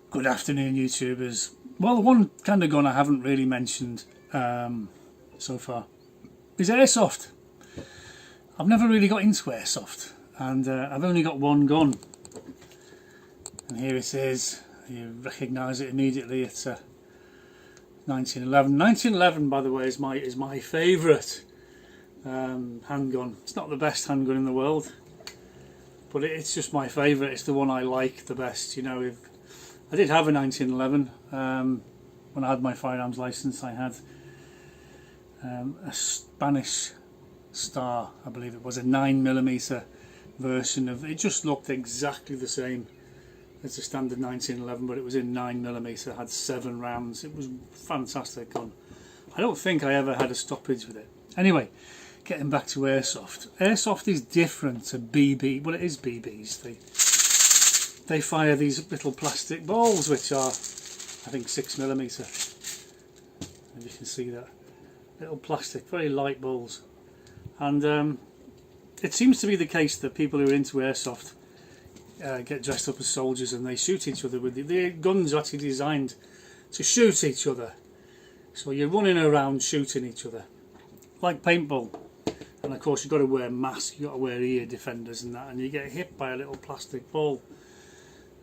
Good afternoon, YouTubers. Well, the one kind of gun I haven't really mentioned so far is Airsoft. I've never really got into Airsoft, and I've only got one gun. And here it is. You recognise it immediately. It's a 1911. 1911, by the way, is my favourite handgun. It's not the best handgun in the world, but it's just my favourite. It's the one I like the best. You know, I did have a 1911 when I had my firearms license. I had a Spanish Star, I believe it was, a 9mm version of it. Just looked exactly the same as a standard 1911, but it was in 9mm. Had 7 rounds. It was a fantastic gun. I don't think I ever had a stoppage with it. Anyway, getting back to Airsoft. Airsoft is different to BB. Well, it is BBs. They fire these little plastic balls, which are, I think, 6mm. And you can see that little plastic, very light balls. And it seems to be the case that people who are into Airsoft get dressed up as soldiers and they shoot each other with the guns are actually designed to shoot each other. So you're running around shooting each other, like paintball. And of course you've got to wear masks, you've got to wear ear defenders and that, and you get hit by a little plastic ball.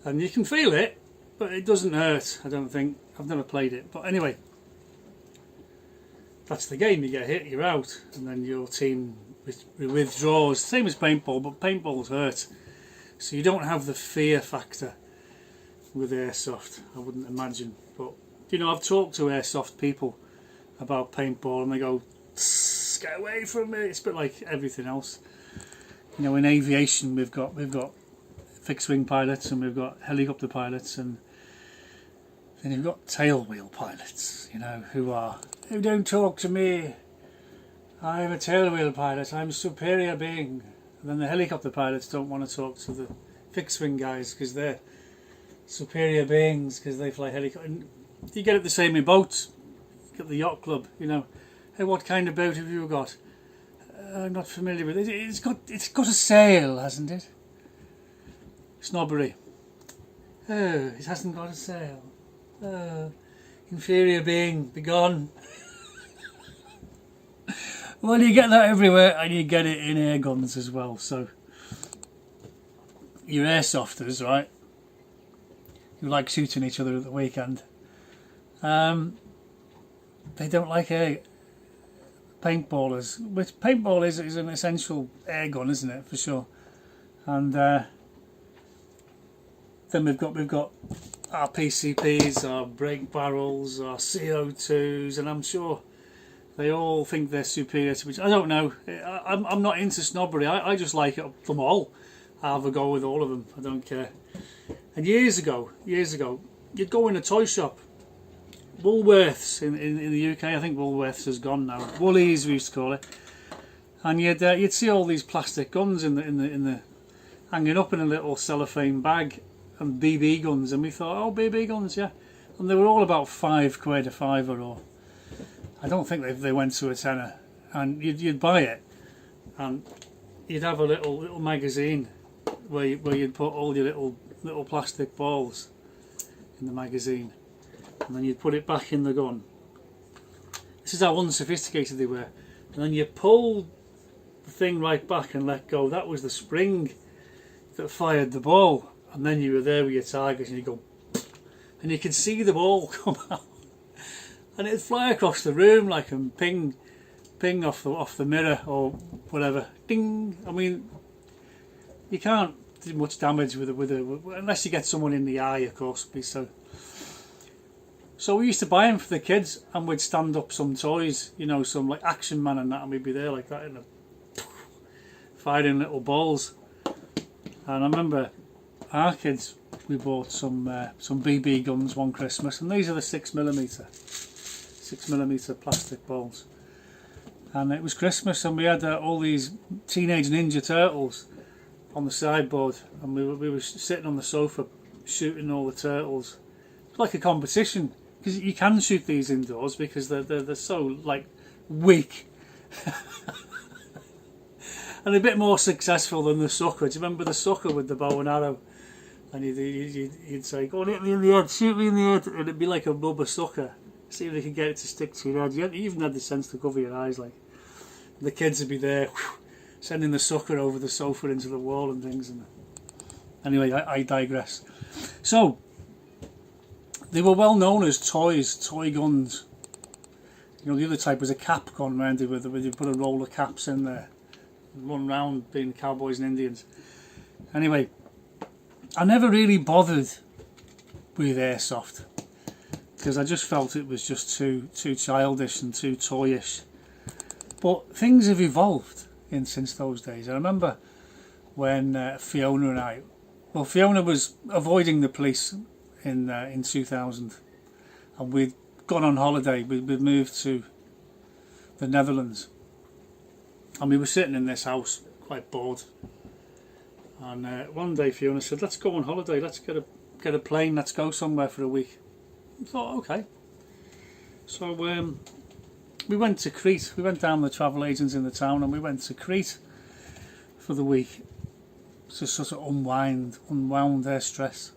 And you can feel it, but it doesn't hurt, I don't think. I've never played it. But anyway, that's the game. You get hit, you're out, and then your team withdraws. Same as paintball, but paintballs hurt. So you don't have the fear factor with Airsoft, I wouldn't imagine. But, you know, I've talked to Airsoft people about paintball and they go, get away from me. It's a bit like everything else. You know, in aviation we've got fixed wing pilots and we've got helicopter pilots, and then you've got tail wheel pilots, you know, who don't talk to me. I'm a tail wheel pilot, I'm a superior being. And then the helicopter pilots don't want to talk to the fixed wing guys because they're superior beings because they fly helicopter. And you get it the same in boats. You get the yacht club, you know. Hey, what kind of boat have you got? I'm not familiar with it. It's got a sail, hasn't it? Snobbery. Oh, it hasn't got a sail. Oh, inferior being, be gone. Well, you get that everywhere, and you get it in air guns as well. So, your airsofters, right, who like shooting each other at the weekend, they don't like paintballers. Which paintball is an essential air gun, isn't it, for sure? And then we've got our PCPs, our brake barrels, our CO2s, and I'm sure they all think they're superior to each other. I don't know. I'm not into snobbery. I just like them all. I'll have a go with all of them. I don't care. And years ago, you'd go in a toy shop. Woolworths in the UK. I think Woolworths has gone now. Woolies we used to call it. And you'd see all these plastic guns in the hanging up in a little cellophane bag, and BB guns. And we thought, oh, BB guns, yeah. And they were all about £5, a fiver, or I don't think they went to a tenner. And you'd buy it, and you'd have a little magazine where you'd put all your little plastic balls in the magazine, and then you'd put it back in the gun. This is how unsophisticated they were. And then you pull the thing right back and let go. That was the spring that fired the ball, and then you were there with your target, and you go, and you could see the ball come out. And it'd fly across the room like and ping off the mirror or whatever. Ding! I mean, you can't do much damage with unless you get someone in the eye, of course. So we used to buy them for the kids, and we'd stand up some toys, you know, some like Action Man and that, and we'd be there like that firing little balls. And I remember our kids, we bought some BB guns one Christmas, and these are the 6mm plastic balls. And it was Christmas, and we had all these Teenage Ninja Turtles on the sideboard, and we were sitting on the sofa shooting all the turtles. It's like a competition, because you can shoot these indoors because they're so like weak. And a bit more successful than the sucker. Do you remember the sucker with the bow and arrow? and he'd say, "Go on, hit me in the head, shoot me in the head," and it'd be like a rubber sucker. See if they could get it to stick to your head. You even had the sense to cover your eyes. Like the kids would be there, sending the sucker over the sofa into the wall and things. And anyway, I digress. So they were well known as toy guns. You know, the other type was a cap gun round it, where you put a roll of caps in there, and run round being cowboys and Indians. Anyway, I never really bothered with airsoft because I just felt it was just too childish and too toyish. But things have evolved since those days. I remember when Fiona and I, well, Fiona was avoiding the police in 2000, and we'd gone on holiday. We'd moved to the Netherlands, and we were sitting in this house quite bored. And one day Fiona said, "Let's go on holiday. Let's get a plane. Let's go somewhere for a week." I thought, okay. So we went to Crete. We went down the travel agents in the town, and we went to Crete for the week to sort of unwound their stress.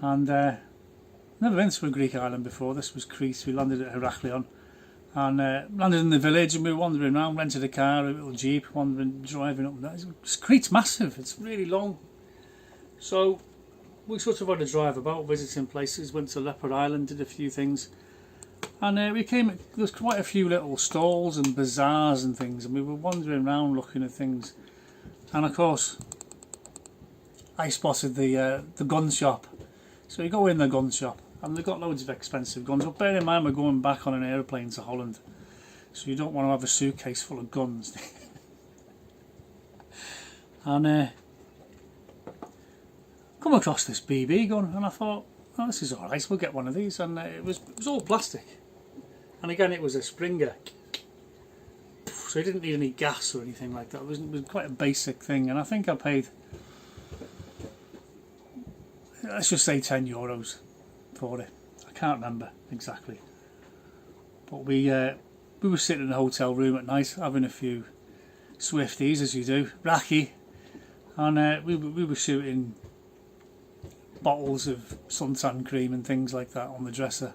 And never been to a Greek island before. This was Crete. We landed at Heraklion and landed in the village, and we were wandering around, rented a car, a little jeep, driving up there. Crete's massive. It's really long. So we sort of had a drive about, visiting places, went to Leopard Island, did a few things. And there was quite a few little stalls and bazaars and things, and we were wandering around looking at things. And of course, I spotted the gun shop. So you go in the gun shop, and they've got loads of expensive guns. But bear in mind, we're going back on an aeroplane to Holland, so you don't want to have a suitcase full of guns. And come across this BB gun, and I thought, oh, this is alright, we'll get one of these. And it was all plastic, and again it was a Springer, so it didn't need any gas or anything like that. It was quite a basic thing, and I think I paid, let's just say €10 for it. I can't remember exactly, but we were sitting in a hotel room at night having a few Swifties, as you do, Raki, and we were shooting bottles of suntan cream and things like that on the dresser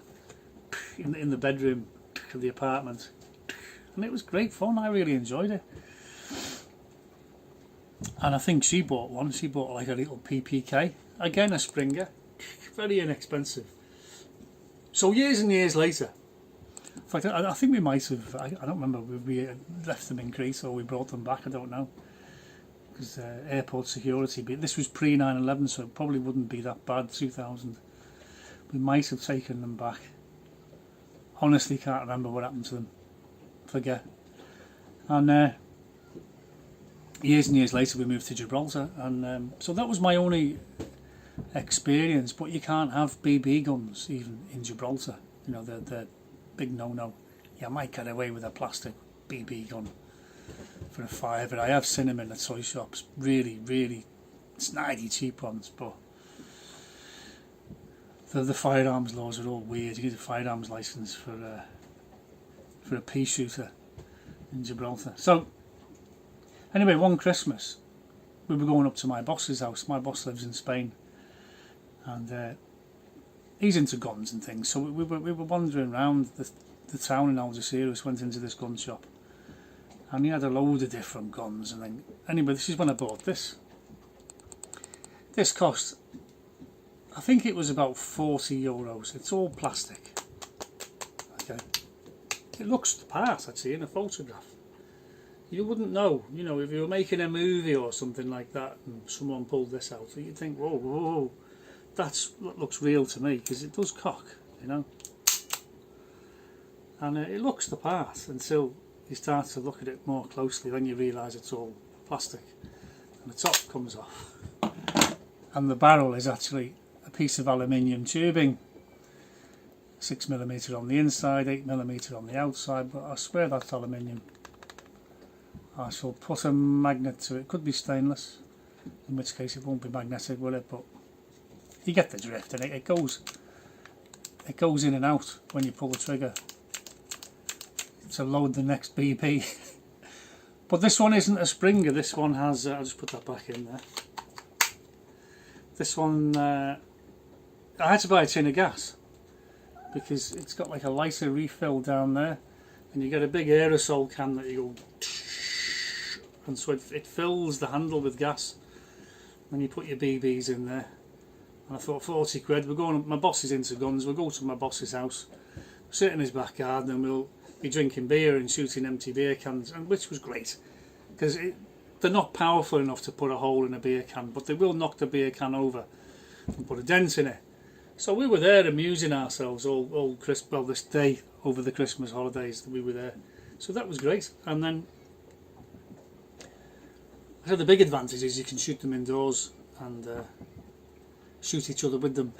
in the bedroom of the apartment, and it was great fun. I really enjoyed it. And I think she bought one. She bought like a little PPK, again a Springer, very inexpensive. So years and years later, in fact I think we might have, I don't remember, we left them in Crete or we brought them back, I don't know, because airport security, but this was pre 9/11, so it probably wouldn't be that bad. 2000, we might have taken them back. Honestly can't remember what happened to them, forget. And years and years later we moved to Gibraltar, and so that was my only experience. But you can't have BB guns even in Gibraltar, you know, they're big no-no. You might get away with a plastic BB gun for a £5. I have seen them in the toy shops, really snidey cheap ones, but the firearms laws are all weird. You need a firearms license for a pea shooter in Gibraltar. So anyway, one Christmas we were going up to my boss's house. My boss lives in Spain, and he's into guns and things, so we were wandering around the town in Algeciras, went into this gun shop, and he had a load of different guns. And then anyway, this is when I bought this. This cost, I think it was about €40. It's all plastic. Okay, it looks the part actually in a photograph. You wouldn't know, you know, if you were making a movie or something like that and someone pulled this out, you'd think, whoa, that looks real to me, because it does cock, you know. And it looks the part until you start to look at it more closely, then you realise it's all plastic and the top comes off. And the barrel is actually a piece of aluminium tubing, 6mm on the inside, 8mm on the outside, but I swear that's aluminium. I shall put a magnet to it. Could be stainless, in which case it won't be magnetic, will it? But you get the drift, and it goes in and out when you pull the trigger to load the next BP. But this one isn't a Springer. This one has, I'll just put that back in there. This one, I had to buy a tin of gas because it's got like a lighter refill down there, and you get a big aerosol can that you go, and so it fills the handle with gas. And you put your BBs in there. And I thought 40 quid, we're going, my boss is into guns, we'll go to my boss's house, sit in his backyard, and we'll be drinking beer and shooting empty beer cans, and which was great because they're not powerful enough to put a hole in a beer can, but they will knock the beer can over and put a dent in it. So we were there amusing ourselves all this day over the Christmas holidays that we were there. So that was great. And then so the big advantage is you can shoot them indoors and shoot each other with them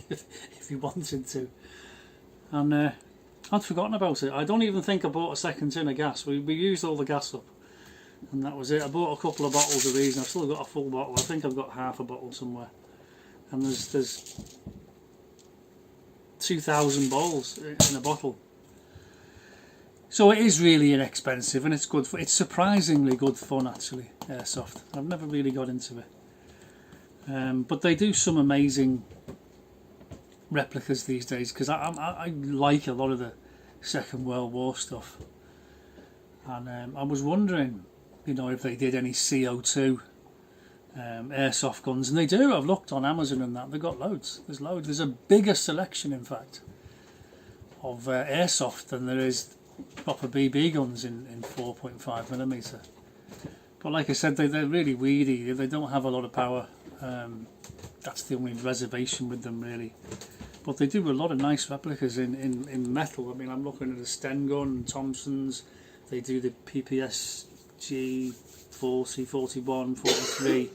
if you wanted to. And I'd forgotten about it. I don't even think I bought a second tin of gas. We used all the gas up, and that was it. I bought a couple of bottles of these, and I've still got a full bottle. I think I've got half a bottle somewhere. And there's 2,000 balls in a bottle. So it is really inexpensive, and it's good. It's surprisingly good fun, actually. Airsoft. I've never really got into it, but they do some amazing replicas these days, because I like a lot of the Second World War stuff, and I was wondering, you know, if they did any CO2 airsoft guns, and they do. I've looked on Amazon and that, they've got loads. There's loads. There's a bigger selection, in fact, of airsoft than there is proper BB guns in 4.5mm. But like I said, they're really weedy. They don't have a lot of power. That's the only reservation with them, really. But they do a lot of nice replicas in metal. I mean, I'm looking at a Sten gun, Thompson's. They do the PPSG 40, 41, 43.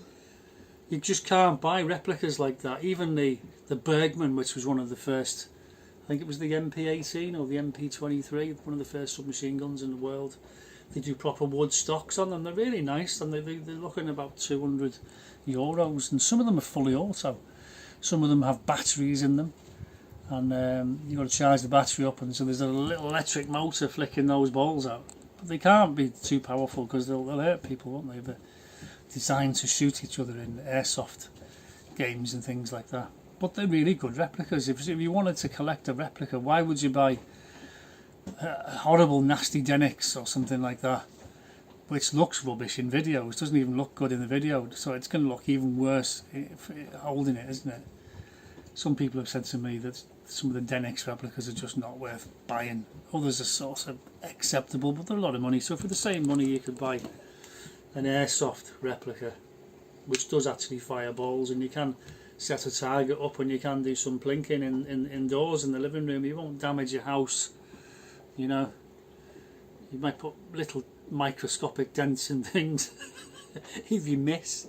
You just can't buy replicas like that. Even the Bergman, which was one of the first, I think it was the MP18 or the MP23, one of the first submachine guns in the world. They do proper wood stocks on them. They're really nice, and they're looking about €200, and some of them are fully auto. Some of them have batteries in them, and you've got to charge the battery up, and so there's a little electric motor flicking those balls out. But they can't be too powerful because they'll hurt people, won't they? They're designed to shoot each other in airsoft games and things like that. But they're really good replicas. If you wanted to collect a replica, why would you buy a horrible nasty Denix or something like that, which looks rubbish in videos, doesn't even look good in the video, so it's going to look even worse holding it, isn't it? Some people have said to me that some of the Denix replicas are just not worth buying. Others are sort of acceptable, but they're a lot of money. So for the same money you could buy an airsoft replica which does actually fire balls, and you can set a target up, and you can do some plinking indoors in the living room. You won't damage your house, you know. You might put little microscopic dents in things if you miss,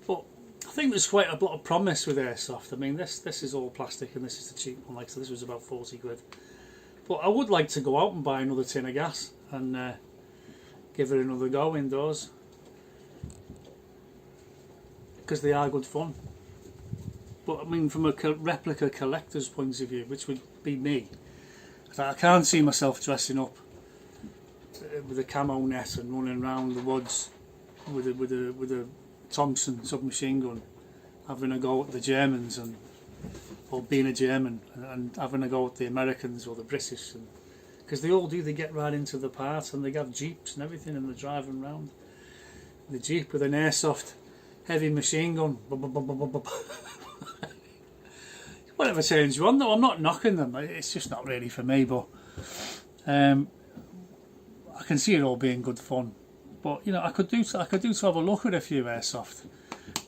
but I think there's quite a lot of promise with airsoft. I mean, this is all plastic, and this is the cheap one. Like, so this was about 40 quid. But I would like to go out and buy another tin of gas and give it another go indoors, because they are good fun. But I mean, from a replica collector's point of view, which would be me, I can't see myself dressing up with a camo net and running around the woods with a Thompson submachine gun, having a go at the Germans, or being a German and having a go at the Americans or the British, because they all do. They get right into the part, and they have jeeps and everything, and they're driving around the jeep with an airsoft heavy machine gun. Whatever turns you on, though. I'm not knocking them. It's just not really for me. But I can see it all being good fun. But you know, I could do to have a look at a few airsoft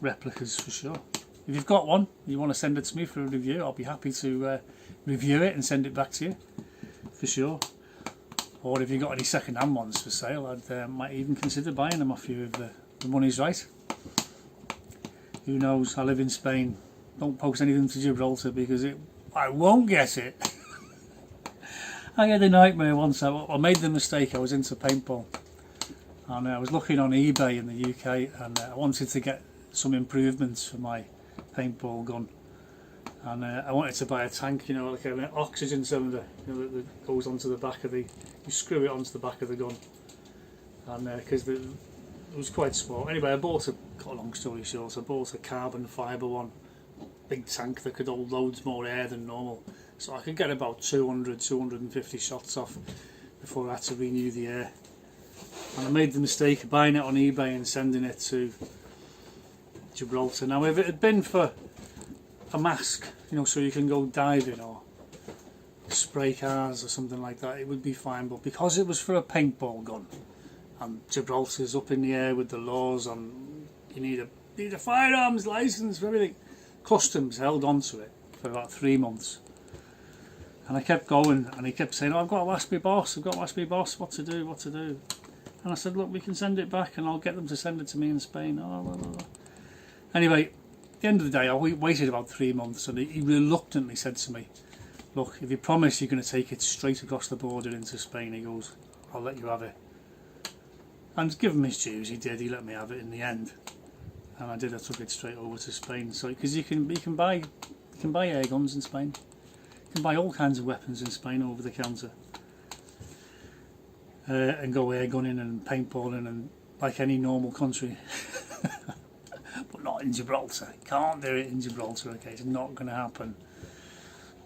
replicas for sure. If you've got one, you want to send it to me for a review, I'll be happy to review it and send it back to you for sure. Or if you've got any second-hand ones for sale, I might even consider buying them off you if the money's right. Who knows? I live in Spain. Don't post anything to Gibraltar, because I won't get it. I had a nightmare once. I made the mistake. I was into paintball, and I was looking on eBay in the UK, and I wanted to get some improvements for my paintball gun, and I wanted to buy a tank, you know, like an oxygen cylinder, you know, that goes onto the back of you screw it onto the back of the gun, and because it was quite small. Anyway, I bought a cut a long story short, I bought a carbon fibre one, big tank that could hold loads more air than normal, so I could get about 250 shots off before I had to renew the air. And I made the mistake of buying it on eBay and sending it to Gibraltar. Now if it had been for a mask, you know, so you can go diving or spray cars or something like that, it would be fine, but because it was for a paintball gun and Gibraltar's up in the air with the laws on you need a firearms license for everything, Customs held on to it for about 3 months. And I kept going and he kept saying, oh, I've got to ask my boss, what to do. And I said, look, we can send it back and I'll get them to send it to me in Spain. Oh, blah, blah, blah. Anyway, at the end of the day, I waited about 3 months and he reluctantly said to me, look, if you promise you're going to take it straight across the border into Spain, he goes, I'll let you have it. And to give him his dues, he did, he let me have it in the end. And I did, I took it straight over to Spain. So, because you can buy air guns in Spain. You can buy all kinds of weapons in Spain over the counter. And go air gunning and paintballing and like any normal country. But not in Gibraltar. Can't do it in Gibraltar, okay? It's not going to happen.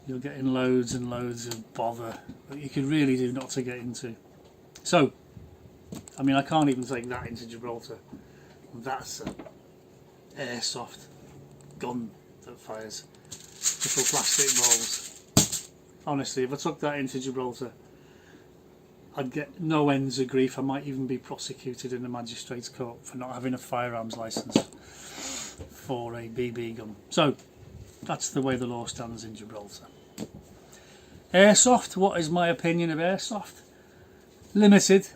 You're getting loads and loads of bother that you could really do not to get into. So, I mean, I can't even take that into Gibraltar. That's an airsoft gun that fires little plastic balls. Honestly, if I took that into Gibraltar, I'd get no ends of grief. I might even be prosecuted in the magistrate's court for not having a firearms licence for a BB gun. So, that's the way the law stands in Gibraltar. Airsoft, what is my opinion of airsoft? Limited,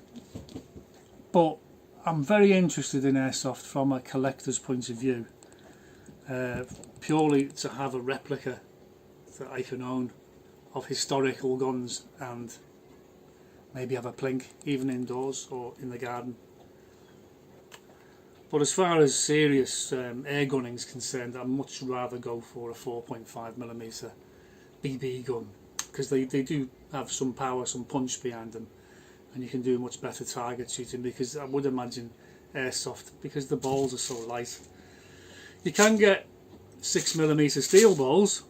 but I'm very interested in airsoft from a collector's point of view. Purely to have a replica that I can own of historical guns and maybe have a plink, even indoors or in the garden. But as far as serious air gunning is concerned, I'd much rather go for a 4.5mm BB gun, because they do have some power, some punch behind them, and you can do much better target shooting, because I would imagine airsoft, because the balls are so light. You can get 6mm steel balls,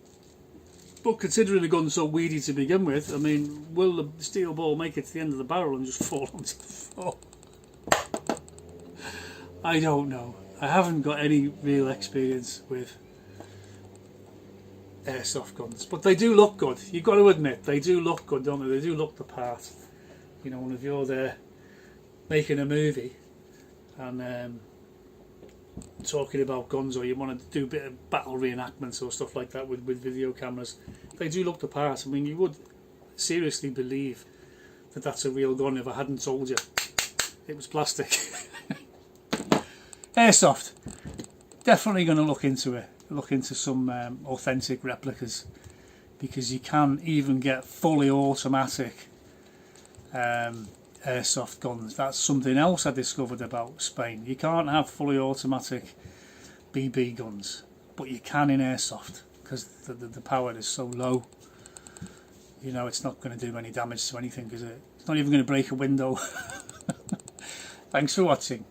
but considering the gun's so weedy to begin with, I mean, will the steel ball make it to the end of the barrel and just fall onto the floor? I don't know. I haven't got any real experience with airsoft guns, but they do look good. You've got to admit, they do look good, don't they? They do look the part. You know, and if you're there making a movie and talking about guns, or you want to do a bit of battle reenactments or stuff like that with video cameras, they do look the part. I mean, you would seriously believe that that's a real gun if I hadn't told you it was plastic. Airsoft, definitely going to look into it, look into some authentic replicas, because you can even get fully automatic airsoft guns. That's something else I discovered about Spain. You can't have fully automatic BB guns, but you can in airsoft, because the power is so low. You know, it's not going to do any damage to anything, is it? It's not even going to break a window. Thanks for watching.